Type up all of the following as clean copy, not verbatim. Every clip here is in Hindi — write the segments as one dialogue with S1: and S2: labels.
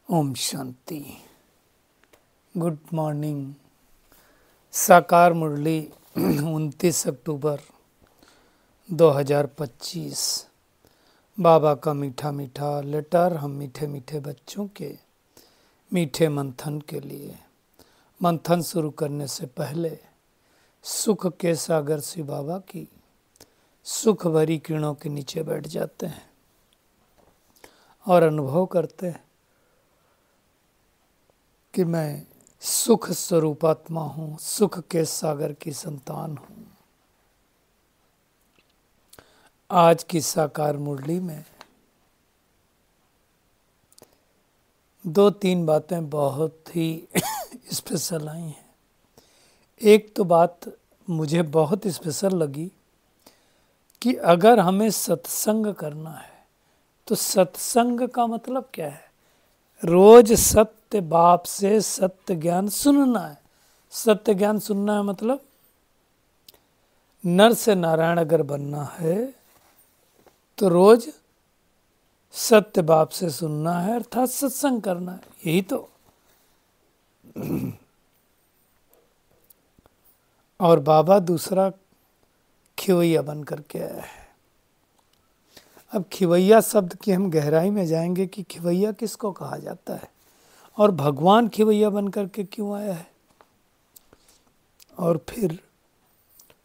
S1: ओम शांति। Good morning. साकार मुरली 29 अक्टूबर 2025। बाबा का मीठा मीठा लेटर हम मीठे मीठे बच्चों के मीठे मंथन के लिए। मंथन शुरू करने से पहले सुख के सागर शिव बाबा की सुख भरी किरणों के नीचे बैठ जाते हैं और अनुभव करते हैं कि मैं सुख स्वरूपात्मा हूँ, सुख के सागर की संतान हूँ। आज की साकार मुरली में 2-3 बातें बहुत ही स्पेशल आई हैं। एक तो बात मुझे बहुत स्पेशल लगी कि अगर हमें सत्संग करना है तो सत्संग का मतलब क्या है? रोज सत्य बाप से सत्य ज्ञान सुनना है। सत्य ज्ञान सुनना है मतलब नर से नारायण अगर बनना है तो रोज सत्य बाप से सुनना है, अर्थात सत्संग करना है। यही तो। और बाबा दूसरा खिवैया बन करके आया है। अब खिवैया शब्द की हम गहराई में जाएंगे कि खिवैया किसको कहा जाता है और भगवान खिवैया बन करके क्यों आया है, और फिर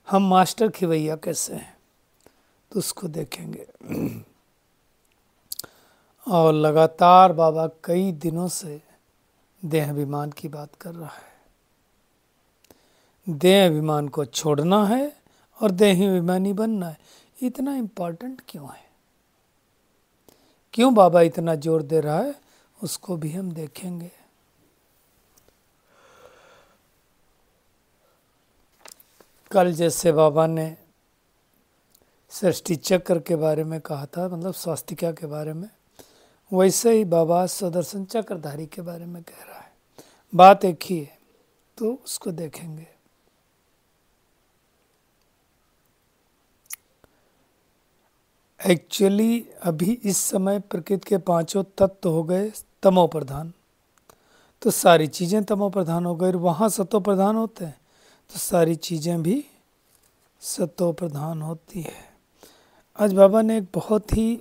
S1: हम मास्टर खिवैया कैसे हैं तो उसको देखेंगे। और लगातार बाबा कई दिनों से देह अभिमान की बात कर रहा है। देह अभिमान को छोड़ना है और देही अभिमानी बनना है। इतना इम्पोर्टेंट क्यों है? क्यों बाबा इतना जोर दे रहा है, उसको भी हम देखेंगे। कल जैसे बाबा ने सृष्टि चक्र के बारे में कहा था, मतलब स्वास्तिका के बारे में, वैसे ही बाबा सुदर्शन चक्रधारी के बारे में कह रहा है। बात एक ही है, तो उसको देखेंगे। एक्चुअली अभी इस समय प्रकृति के 5 तत्व हो गए तमो प्रधान, तो सारी चीज़ें तमो प्रधान हो गई। वहाँ सतो प्रधान होते हैं तो सारी चीज़ें भी सतो प्रधान होती है। आज बाबा ने एक बहुत ही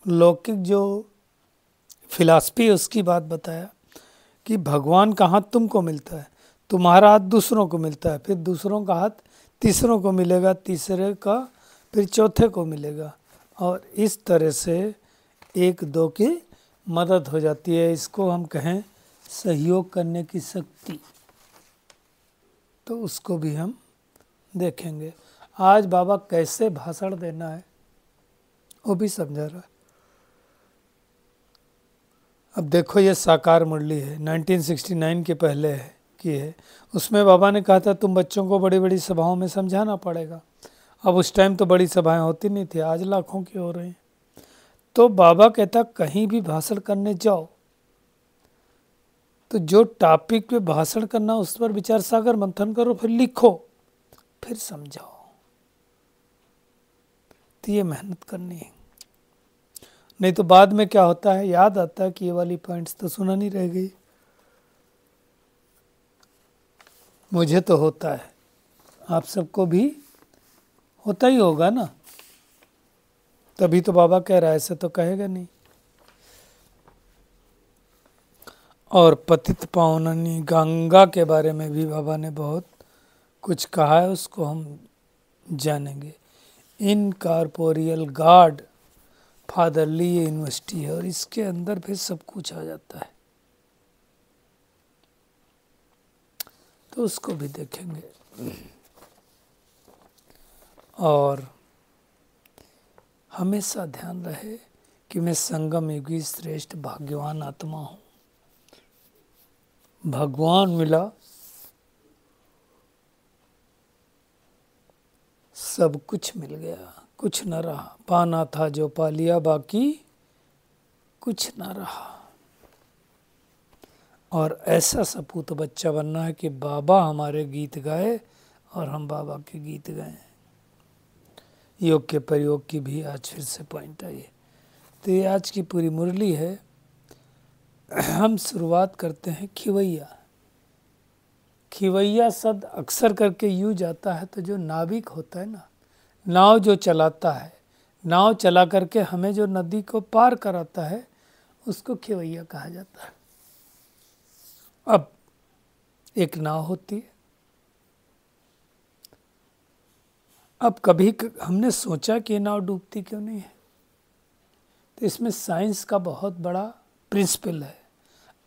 S1: लौकिक जो फिलॉसफी है उसकी बात बताया कि भगवान का हाथ तुमको मिलता है, तुम्हारा हाथ दूसरों को मिलता है, फिर दूसरों का हाथ तीसरों को मिलेगा, तीसरे का फिर चौथे को मिलेगा, और इस तरह से एक दो की मदद हो जाती है। इसको हम कहें सहयोग करने की शक्ति, तो उसको भी हम देखेंगे। आज बाबा कैसे भाषण देना है वो भी समझा रहा है। अब देखो, ये साकार मुरली है, 1969 के पहले है की है। उसमें बाबा ने कहा था तुम बच्चों को बड़ी बड़ी सभाओं में समझाना पड़ेगा। अब उस टाइम तो बड़ी सभाएं होती नहीं थी, आज लाखों की हो रही हैं। तो बाबा कहता कहीं भी भाषण करने जाओ तो जो टॉपिक पे भाषण करना उस पर विचार सागर मंथन करो, फिर लिखो, फिर समझाओ। तो ये मेहनत करनी है, नहीं तो बाद में क्या होता है, याद आता है कि ये वाली पॉइंट्स तो सुना नहीं रह गई। मुझे तो होता है, आप सबको भी होता ही होगा ना, तभी तो बाबा कह रहा है, ऐसे तो कहेगा नहीं। और पतित पावनी गंगा के बारे में भी बाबा ने बहुत कुछ कहा है, उसको हम जानेंगे। इनकॉर्पोरियल गॉड फादरली यूनिवर्सिटी है और इसके अंदर फिर सब कुछ आ जाता है, तो उसको भी देखेंगे। और हमेशा ध्यान रहे कि मैं संगम युगी श्रेष्ठ भाग्यवान आत्मा हूँ। भगवान मिला, सब कुछ मिल गया, कुछ न रहा। पाना था जो पा लिया, बाकी कुछ न रहा। और ऐसा सपूत बच्चा बनना है कि बाबा हमारे गीत गाए और हम बाबा के गीत गाएं। योग के प्रयोग की भी आज फिर से पॉइंट आई है। तो ये आज की पूरी मुरली है। हम शुरुआत करते हैं खिवैया। खिवैया शब्द अक्सर करके यूँ जाता है तो जो नाविक होता है ना, नाव जो चलाता है, नाव चला करके हमें जो नदी को पार कराता है, उसको खिवैया कहा जाता है। अब एक नाव होती है। अब कभी हमने सोचा कि ये नाव डूबती क्यों नहीं है, तो इसमें साइंस का बहुत बड़ा प्रिंसिपल है।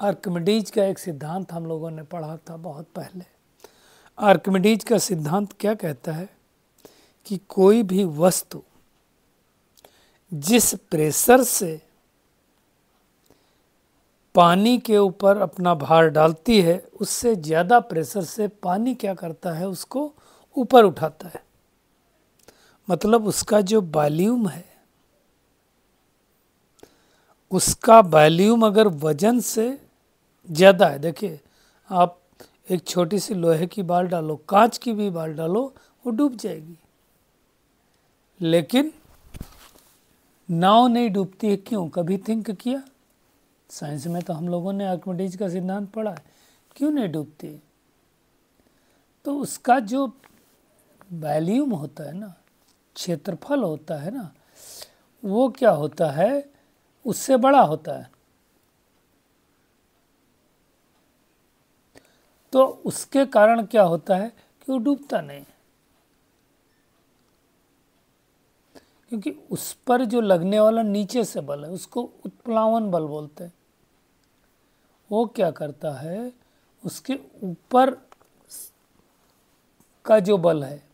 S1: आर्किमिडीज का एक सिद्धांत हम लोगों ने पढ़ा था बहुत पहले। आर्किमिडीज का सिद्धांत क्या कहता है कि कोई भी वस्तु जिस प्रेशर से पानी के ऊपर अपना भार डालती है, उससे ज़्यादा प्रेशर से पानी क्या करता है, उसको ऊपर उठाता है। मतलब उसका जो वॉल्यूम है, उसका वॉल्यूम अगर वजन से ज़्यादा है, देखिए आप एक छोटी सी लोहे की बाल डालो, कांच की भी बाल डालो, वो डूब जाएगी। लेकिन नाव नहीं डूबती है, क्यों? कभी थिंक किया? साइंस में तो हम लोगों ने आर्किमिडीज का सिद्धांत पढ़ा है, क्यों नहीं डूबती? तो उसका जो वॉल्यूम होता है ना, क्षेत्रफल होता है ना, वो क्या होता है, उससे बड़ा होता है। तो उसके कारण क्या होता है कि वो डूबता नहीं, क्योंकि उस पर जो लगने वाला नीचे से बल है, उसको उत्प्लावन बल बोलते हैं। वो क्या करता है, उसके ऊपर का जो बल है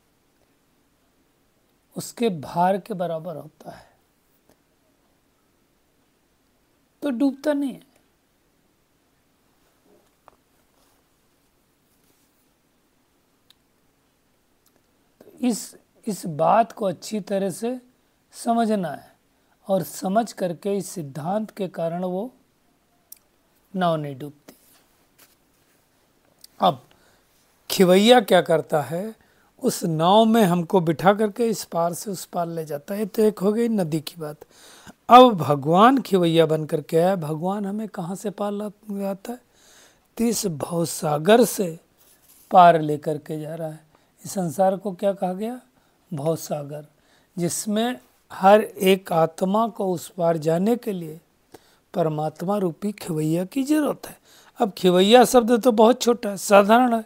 S1: उसके भार के बराबर होता है, तो डूबता नहीं है। तो इस बात को अच्छी तरह से समझना है, और समझ करके इस सिद्धांत के कारण वो नाव नहीं डूबती। अब खिवैया क्या करता है, उस नाव में हमको बिठा करके इस पार से उस पार ले जाता है। तो एक हो गई नदी की बात। अब भगवान खिवैया बन करके आया। भगवान हमें कहाँ से पार लाता है? तो इस भवसागर से पार लेकर के जा रहा है। इस संसार को क्या कहा गया? भवसागर, जिसमें हर एक आत्मा को उस पार जाने के लिए परमात्मा रूपी खिवैया की जरूरत है। अब खिवैया शब्द तो बहुत छोटा है, साधारण है,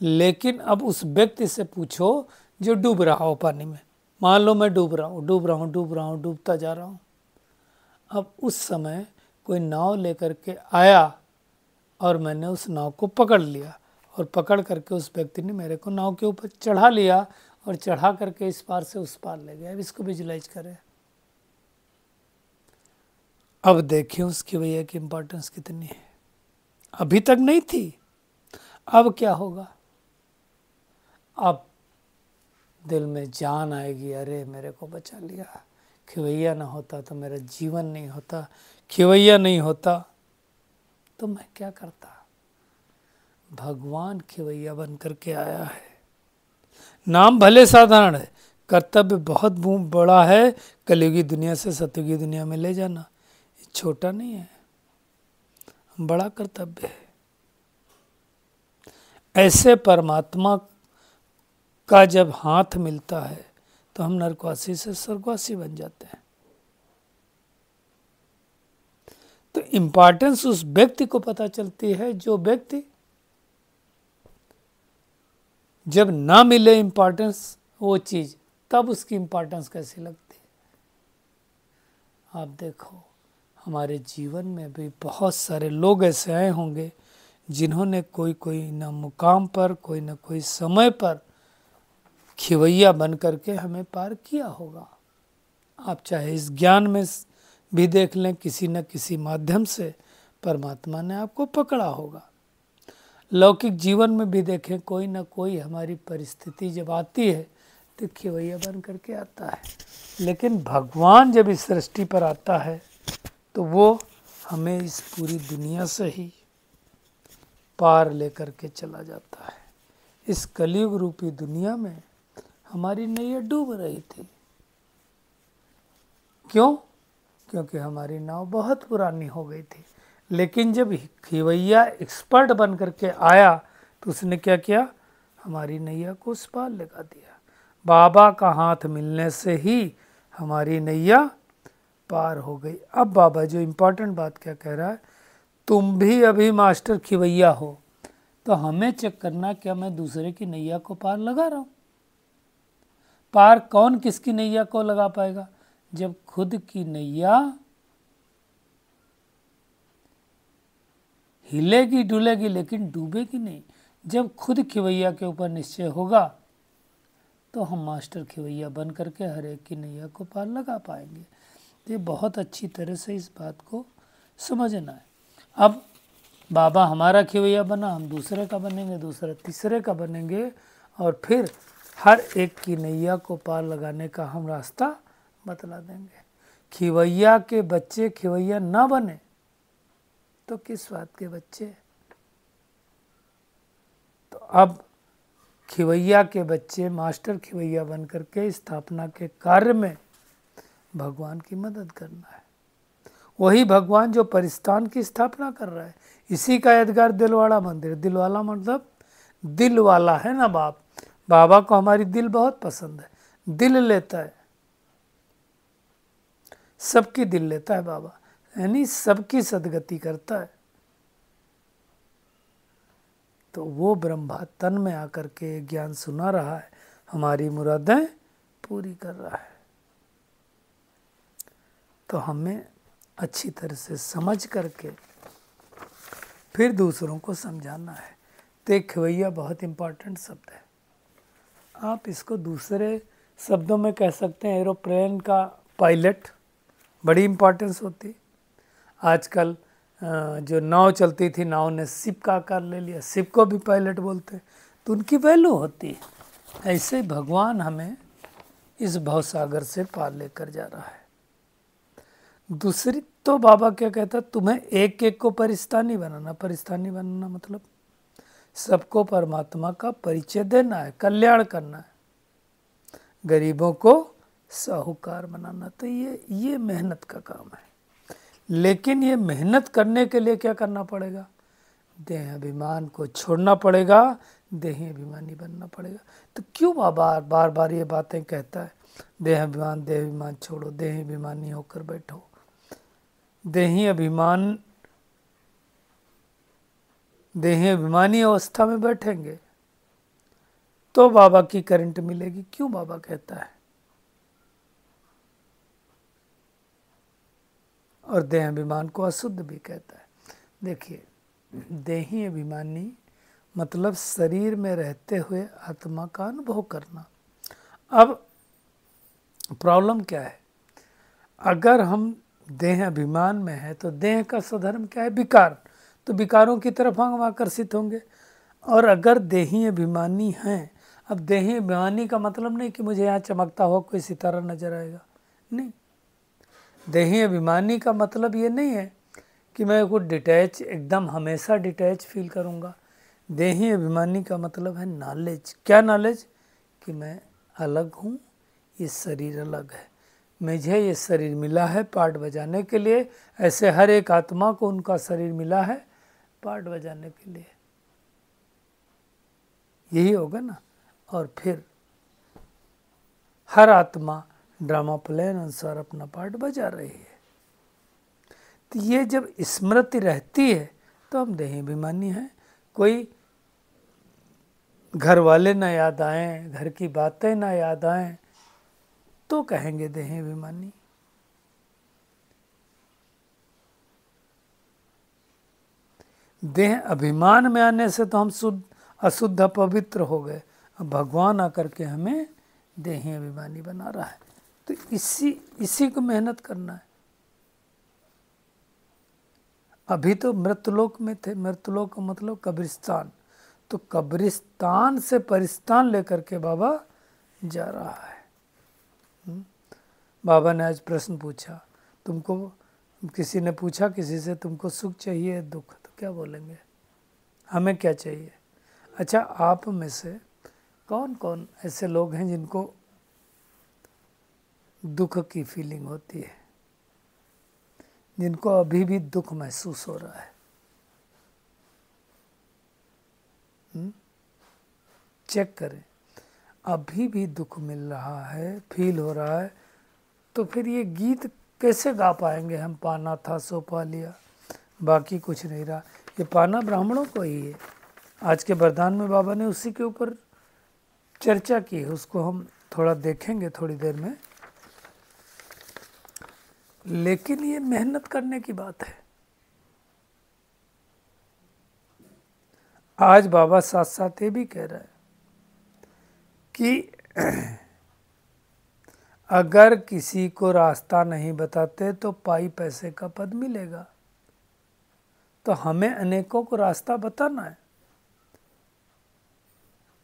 S1: लेकिन अब उस व्यक्ति से पूछो जो डूब रहा हो पानी में। मान लो मैं डूब रहा हूँ, डूबता जा रहा हूँ। अब उस समय कोई नाव लेकर के आया और मैंने उस नाव को पकड़ लिया, और पकड़ करके उस व्यक्ति ने मेरे को नाव के ऊपर चढ़ा लिया और चढ़ा करके इस पार से उस पार ले गया। अब इसको विजुलाइज करें। अब देखिए उस खिवैया की इम्पोर्टेंस कितनी है। अभी तक नहीं थी, अब क्या होगा? अब दिल में जान आएगी, अरे मेरे को बचा लिया, खिवैया ना होता तो मेरा जीवन नहीं होता, खिवैया नहीं होता तो मैं क्या करता। भगवान खिवैया बन करके आया है। नाम भले साधारण है, कर्तव्य बहुत बड़ा है। कलयुगी दुनिया से सतयुगी दुनिया में ले जाना छोटा नहीं है, बड़ा कर्तव्य है। ऐसे परमात्मा का जब हाथ मिलता है तो हम नरकवासी से स्वर्गवासी बन जाते हैं। तो इम्पोर्टेंस उस व्यक्ति को पता चलती है, जो व्यक्ति जब ना मिले इम्पोर्टेंस वो चीज़, तब उसकी इम्पोर्टेंस कैसी लगती है। आप देखो हमारे जीवन में भी बहुत सारे लोग ऐसे आए होंगे जिन्होंने कोई न मुकाम पर, कोई न कोई समय पर खिवैया बन करके हमें पार किया होगा। आप चाहे इस ज्ञान में भी देख लें, किसी न किसी माध्यम से परमात्मा ने आपको पकड़ा होगा। लौकिक जीवन में भी देखें, कोई ना कोई हमारी परिस्थिति जब आती है तो खिवैया बन करके आता है। लेकिन भगवान जब इस सृष्टि पर आता है तो वो हमें इस पूरी दुनिया से ही पार लेकर के चला जाता है। इस कलयुग रूपी दुनिया में हमारी नैया डूब रही थी। क्यों? क्योंकि हमारी नाव बहुत पुरानी हो गई थी। लेकिन जब खिवैया एक्सपर्ट बन करके आया तो उसने क्या किया, हमारी नैया को उस पार लगा दिया। बाबा का हाथ मिलने से ही हमारी नैया पार हो गई। अब बाबा जो इम्पोर्टेंट बात क्या कह रहा है, तुम भी अभी मास्टर खिवैया हो, तो हमें चेक करना क्या मैं दूसरे की नैया को पार लगा रहा हूँ। पार कौन किसकी नैया को लगा पाएगा, जब खुद की नैया हिलेगी डुलेगी लेकिन डूबेगी नहीं। जब खुद खिवैया के ऊपर निश्चय होगा तो हम मास्टर खिवैया बन करके हर एक की नैया को पार लगा पाएंगे। ये बहुत अच्छी तरह से इस बात को समझना है। अब बाबा हमारा खिवैया बना, हम दूसरे का बनेंगे, दूसरा तीसरे का बनेंगे, और फिर हर एक की नैया को पार लगाने का हम रास्ता बतला देंगे। खिवैया के बच्चे खिवैया ना बने तो किस बात के बच्चे। तो अब खिवैया के बच्चे मास्टर खिवैया बन करके स्थापना के कार्य में भगवान की मदद करना है। वही भगवान जो परिस्थान की स्थापना कर रहा है, इसी का यादगार दिलवाड़ा मंदिर। दिलवाला मतलब दिल वाला है ना बाप। बाबा को हमारी दिल बहुत पसंद है, दिल लेता है, सबकी दिल लेता है बाबा, यानी सबकी सदगति करता है। तो वो ब्रह्मा तन में आकर के ज्ञान सुना रहा है, हमारी मुरादें पूरी कर रहा है। तो हमें अच्छी तरह से समझ करके फिर दूसरों को समझाना है। तो खिवैया बहुत इम्पोर्टेंट शब्द है। आप इसको दूसरे शब्दों में कह सकते हैं एरोप्लेन का पायलट, बड़ी इम्पोर्टेंस होती। आजकल जो नाव चलती थी, नाव ने शिप का आकार ले लिया, शिप को भी पायलट बोलते, तो उनकी वैल्यू होती है। ऐसे ही भगवान हमें इस भवसागर से पार लेकर जा रहा है। दूसरी तो बाबा क्या कहता, तुम्हें एक एक को परिस्थानी बनाना। परिस्थानी बनाना मतलब सबको परमात्मा का परिचय देना है, कल्याण करना है, गरीबों को साहूकार बनाना। तो ये मेहनत का काम है। लेकिन ये मेहनत करने के लिए क्या करना पड़ेगा, देह अभिमान को छोड़ना पड़ेगा, देही अभिमानी बनना पड़ेगा। तो क्यों बाबा बार बार ये बातें कहता है, देह अभिमान छोड़ो, देह अभिमानी होकर बैठो। देही अभिमानी अवस्था में बैठेंगे तो बाबा की करंट मिलेगी। क्यों बाबा कहता है, और देह अभिमान को अशुद्ध भी कहता है। देखिए, देही अभिमानी मतलब शरीर में रहते हुए आत्मा का अनुभव करना। अब प्रॉब्लम क्या है, अगर हम देह अभिमान में है तो देह का स्वधर्म क्या है, विकार, तो विकारों की तरफ हम आकर्षित होंगे। और अगर देही अभिमानी हैं, अब देही अभिमानी का मतलब नहीं कि मुझे यहाँ चमकता हुआ कोई सितारा नजर आएगा, नहीं। देही अभिमानी का मतलब ये नहीं है कि मैं कुछ डिटैच, एकदम हमेशा डिटैच फील करूँगा। देही अभिमानी का मतलब है नॉलेज। क्या नॉलेज, कि मैं अलग हूँ, ये शरीर अलग है, मुझे ये शरीर मिला है पार्ट बजाने के लिए। ऐसे हर एक आत्मा को उनका शरीर मिला है पार्ट बजाने के लिए, यही होगा ना। और फिर हर आत्मा ड्रामा प्लेन अनुसार अपना पार्ट बजा रही है। तो ये जब स्मृति रहती है तो हम देही अभिमानी हैं। कोई घर वाले ना याद आएं, घर की बातें ना याद आएं, तो कहेंगे देही अभिमानी। देह अभिमान में आने से तो हम अशुद्ध अपवित्र हो गए। अब भगवान आकर के हमें देही अभिमानी बना रहा है। तो इसी को मेहनत करना है। अभी तो मृतलोक में थे, मृतलोक मतलब कब्रिस्तान, तो कब्रिस्तान से परिस्तान लेकर के बाबा जा रहा है। बाबा ने आज प्रश्न पूछा, तुमको किसी ने पूछा किसी से, तुमको सुख चाहिए दुख, तो क्या बोलेंगे, हमें क्या चाहिए। अच्छा, आप में से कौन कौन ऐसे लोग हैं जिनको दुख की फीलिंग होती है, जिनको अभी भी दुख महसूस हो रहा है, चेक करें, अभी भी दुख मिल रहा है, फील हो रहा है, तो फिर ये गीत कैसे गा पाएंगे हम? पाना था सो पा लिया, बाकी कुछ नहीं रहा। ये पाना ब्राह्मणों को ही है। आज के वरदान में बाबा ने उसी के ऊपर चर्चा की है, उसको हम थोड़ा देखेंगे थोड़ी देर में। लेकिन ये मेहनत करने की बात है। आज बाबा साथ साथ ये भी कह रहा है कि अगर किसी को रास्ता नहीं बताते तो पाई पैसे का पद मिलेगा। तो हमें अनेकों को रास्ता बताना है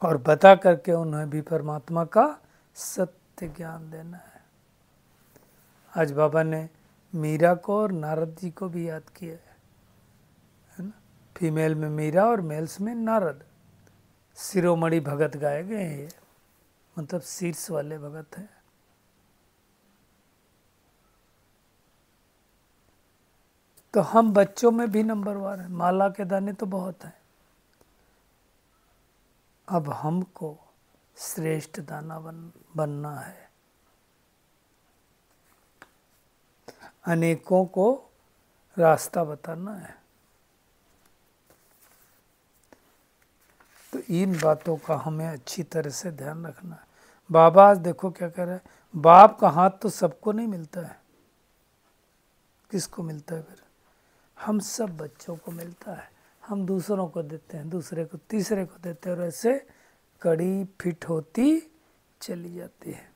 S1: और बता करके उन्हें भी परमात्मा का सत्य ज्ञान देना है। आज बाबा ने मीरा को और नारद जी को भी याद किया है ना। फीमेल में मीरा और मेल्स में नारद। शिरोमणि भगत गाए गए हैं, ये मतलब शीर्ष वाले भगत हैं। तो हम बच्चों में भी नंबरवार हैं, माला के दाने तो बहुत हैं। अब हमको श्रेष्ठ दाना बनना है, अनेकों को रास्ता बताना है। तो इन बातों का हमें अच्छी तरह से ध्यान रखना है। बाबा आज देखो क्या कह रहा है, बाप का हाथ तो सबको नहीं मिलता है। किसको मिलता है फिर? हम सब बच्चों को मिलता है। हम दूसरों को देते हैं, दूसरे को, तीसरे को देते हैं, और ऐसे कड़ी फिट होती चली जाती है।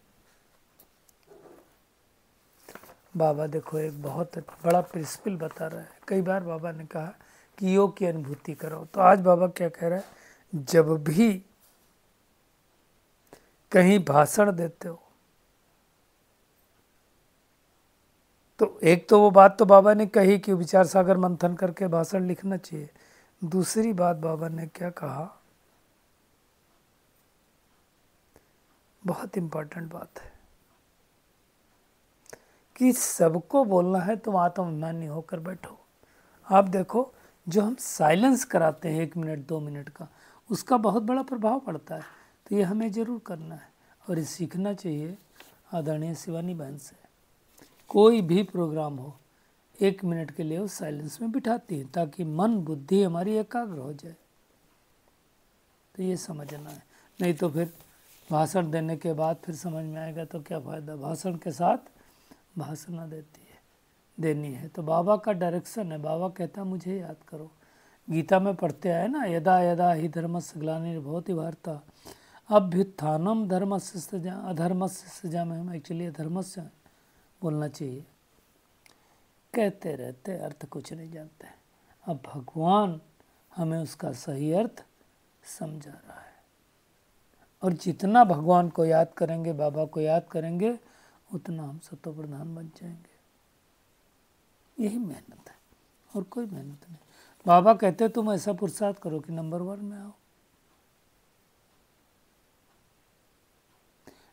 S1: बाबा देखो एक बहुत बड़ा प्रिंसिपल बता रहा है। कई बार बाबा ने कहा कि योग की अनुभूति करो, तो आज बाबा क्या कह रहा है, जब भी कहीं भाषण देते हो तो एक तो वो बात तो बाबा ने कही कि विचार सागर मंथन करके भाषण लिखना चाहिए। दूसरी बात बाबा ने क्या कहा, बहुत इंपॉर्टेंट बात है कि सबको बोलना है, तुम आत्माभिमानी होकर बैठो। आप देखो जो हम साइलेंस कराते हैं 1 मिनट 2 मिनट का, उसका बहुत बड़ा प्रभाव पड़ता है। तो ये हमें ज़रूर करना है और ये सीखना चाहिए आदरणीय शिवानी बहन से। कोई भी प्रोग्राम हो 1 मिनट के लिए वो साइलेंस में बिठाती है ताकि मन बुद्धि हमारी एकाग्र हो जाए। तो ये समझना है, नहीं तो फिर भाषण देने के बाद फिर समझ में आएगा तो क्या फ़ायदा। भाषण के साथ भाषण देनी है। तो बाबा का डायरेक्शन है। बाबा कहता मुझे याद करो। गीता में पढ़ते आए ना, यदा यदा ही धर्मस्य ग्लानिर्भवति भारत अभ्युत्थानम धर्मस्य सृजा अधर्मस्य सृजाम्यहम्। एक्चुअली धर्मस्य बोलना चाहिए। कहते रहते अर्थ कुछ नहीं जानते। अब भगवान हमें उसका सही अर्थ समझा रहा है, और जितना भगवान को याद करेंगे, बाबा को याद करेंगे, उतना हम सत्व प्रधान बन जाएंगे। यही मेहनत है और कोई मेहनत नहीं। बाबा कहते तुम ऐसा पुरुषार्थ करो कि नंबर 1 में आओ।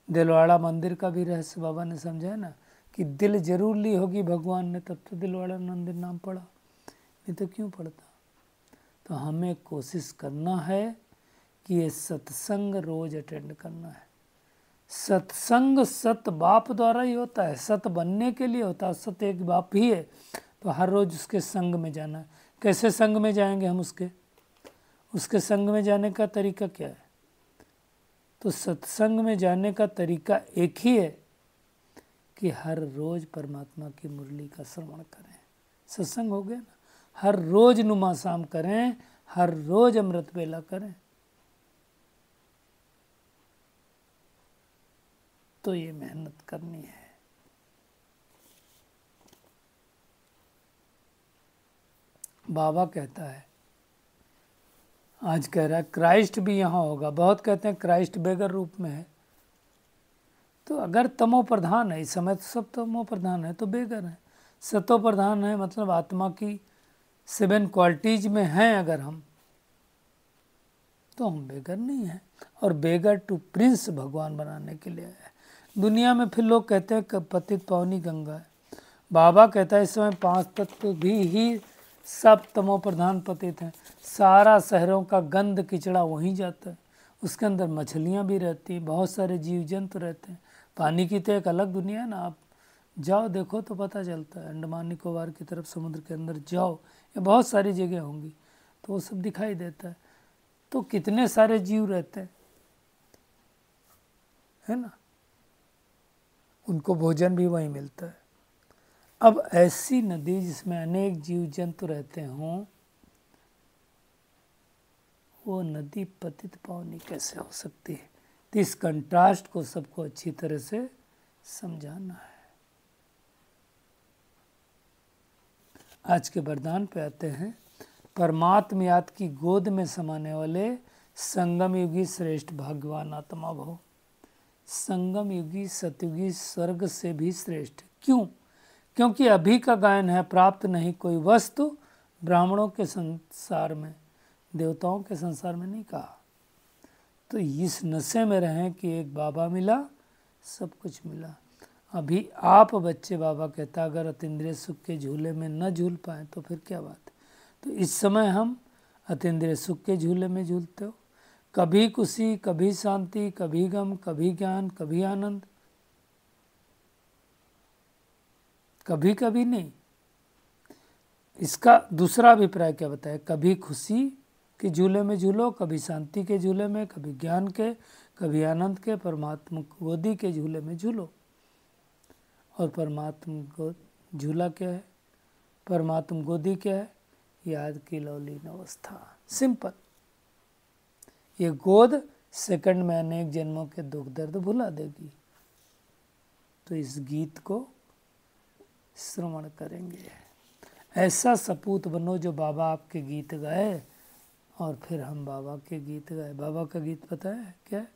S1: दिलवाड़ा मंदिर का भी रहस्य बाबा ने समझाया ना कि दिल जरूर ली होगी भगवान ने, तब तो दिलवाड़ा मंदिर नाम पड़ा, नहीं तो क्यों पड़ता। तो हमें कोशिश करना है कि ये सत्संग रोज अटेंड करना है। सत्संग सत बाप द्वारा ही होता है, सत बनने के लिए होता है। सत एक बाप ही है, तो हर रोज उसके संग में जाना है। कैसे संग में जाएंगे हम उसके संग में जाने का तरीका क्या है? तो सत्संग में जाने का तरीका एक ही है कि हर रोज परमात्मा की मुरली का श्रवण करें। सत्संग हो गया ना। हर रोज नुमा शाम करें, हर रोज अमृत बेला करें। तो ये मेहनत करनी है। बाबा कहता है, आज कह रहा है क्राइस्ट भी यहाँ होगा। बहुत कहते हैं क्राइस्ट बेगर रूप में है। तो अगर तमो प्रधान है, इस समय तो सब तमो प्रधान है, तो बेगर है। सतो प्रधान है, मतलब आत्मा की 7 क्वालिटीज में हैं अगर हम, तो हम बेगर नहीं हैं। और बेगर टू प्रिंस भगवान बनाने के लिए है दुनिया में। फिर लोग कहते हैं पतित पावनी गंगा है। बाबा कहता है इस समय 5 तत्व भी ही सब तमो प्रधान पतित हैं। सारा शहरों का गंद किचड़ा वहीं जाता है, उसके अंदर मछलियाँ भी रहती हैं, बहुत सारे जीव जंतु रहते हैं। पानी की तो एक अलग दुनिया है ना, आप जाओ देखो तो पता चलता है। अंडमान निकोबार की तरफ समुद्र के अंदर जाओ या बहुत सारी जगह होंगी तो वो सब दिखाई देता है। तो कितने सारे जीव रहते हैं, है ना, उनको भोजन भी वहीं मिलता है। अब ऐसी नदी जिसमें अनेक जीव जंतु रहते हों, वो नदी पतित पावनी कैसे हो सकती है? तो इस कंट्रास्ट को सबको अच्छी तरह से समझाना है। आज के वरदान पे आते हैं। परमात्म याद की गोद में समाने वाले संगम युगी श्रेष्ठ भाग्यवान आत्मा भव। संगम युगी सतयुगी स्वर्ग से भी श्रेष्ठ। क्यों? क्योंकि अभी का गायन है, प्राप्त नहीं कोई वस्तु ब्राह्मणों के संसार में, देवताओं के संसार में नहीं कहा। तो इस नशे में रहें कि एक बाबा मिला, सब कुछ मिला। अभी आप बच्चे, बाबा कहता अगर अतीन्द्रिय सुख के झूले में न झूल पाए तो फिर क्या बात है। तो इस समय हम अतीन्द्रिय सुख के झूले में झूलते हो, कभी खुशी, कभी शांति, कभी गम, कभी ज्ञान, कभी आनंद, कभी कभी नहीं। इसका दूसरा अभिप्राय क्या बताया? कभी खुशी के झूले में झूलो, कभी शांति के झूले में, कभी ज्ञान के, कभी आनंद के, परमात्मा गोदी के झूले में झूलो। और परमात्मा को झूला क्या है? परमात्मा गोदी क्या है? याद की लौलीन अवस्था। सिंपल। ये गोद सेकंड में अनेक जन्मों के दुख दर्द भुला देगी। तो इस गीत को श्रवण करेंगे। ऐसा सपूत बनो जो बाबा आपके गीत गाए और फिर हम बाबा के गीत गाए। बाबा का गीत पता है क्या?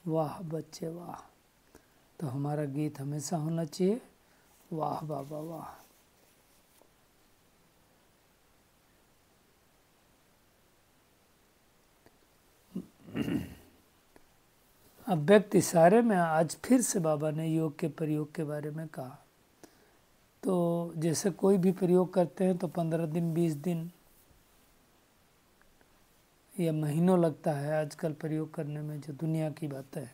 S1: वाह बच्चे वाह। तो हमारा गीत हमेशा होना चाहिए वाह बाबा वाह। अव्यक्त इशारे में आज फिर से बाबा ने योग के प्रयोग के बारे में कहा। तो जैसे कोई भी प्रयोग करते हैं तो 15 दिन 20 दिन या महीनों लगता है आजकल प्रयोग करने में, जो दुनिया की बात है।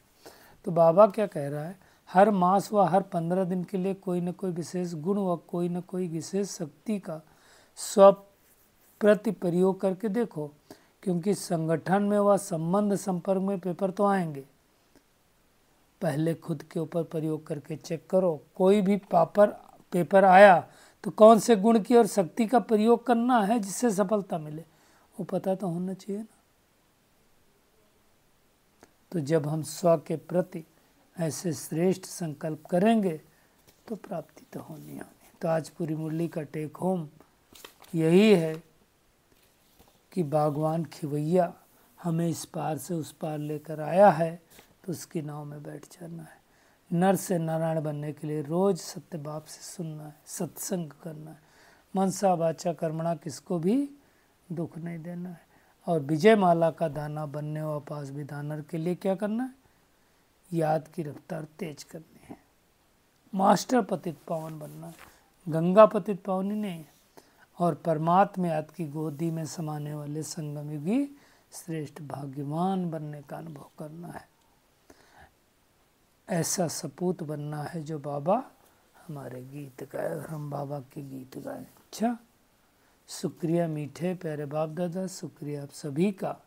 S1: तो बाबा क्या कह रहा है? हर मास व हर 15 दिन के लिए कोई न कोई विशेष गुण व कोई न कोई विशेष शक्ति का स्वप्रति प्रयोग करके देखो, क्योंकि संगठन में व संबंध संपर्क में पेपर तो आएंगे। पहले खुद के ऊपर प्रयोग करके चेक करो। कोई भी पेपर आया तो कौन से गुण की और शक्ति का प्रयोग करना है जिससे सफलता मिले, वो पता तो होना चाहिए ना। तो जब हम स्व के प्रति ऐसे श्रेष्ठ संकल्प करेंगे तो प्राप्ति तो होनी होनी। तो आज पूरी मुरली का टेक होम यही है कि भगवान खिवैया हमें इस पार से उस पार लेकर आया है, तो उसकी नाव में बैठ जाना है। नर से नारायण बनने के लिए रोज सत्य बाप से सुनना है, सत्संग करना है, मनसा वाचा कर्मणा किसको भी दुख नहीं देना है। और विजय माला का दाना बनने व पास विधानर के लिए क्या करना है? याद की रफ्तार तेज करनी है। मास्टर पतित पावन बनना है, गंगा पतित पावनी नहीं है। और परमात्मा याद की गोदी में समाने वाले संगम युगी श्रेष्ठ भाग्यवान बनने का अनुभव करना है। ऐसा सपूत बनना है जो बाबा हमारे गीत गाए और हम बाबा के गीत गाए। अच्छा, शुक्रिया मीठे प्यारे बाप दादा, शुक्रिया आप सभी का।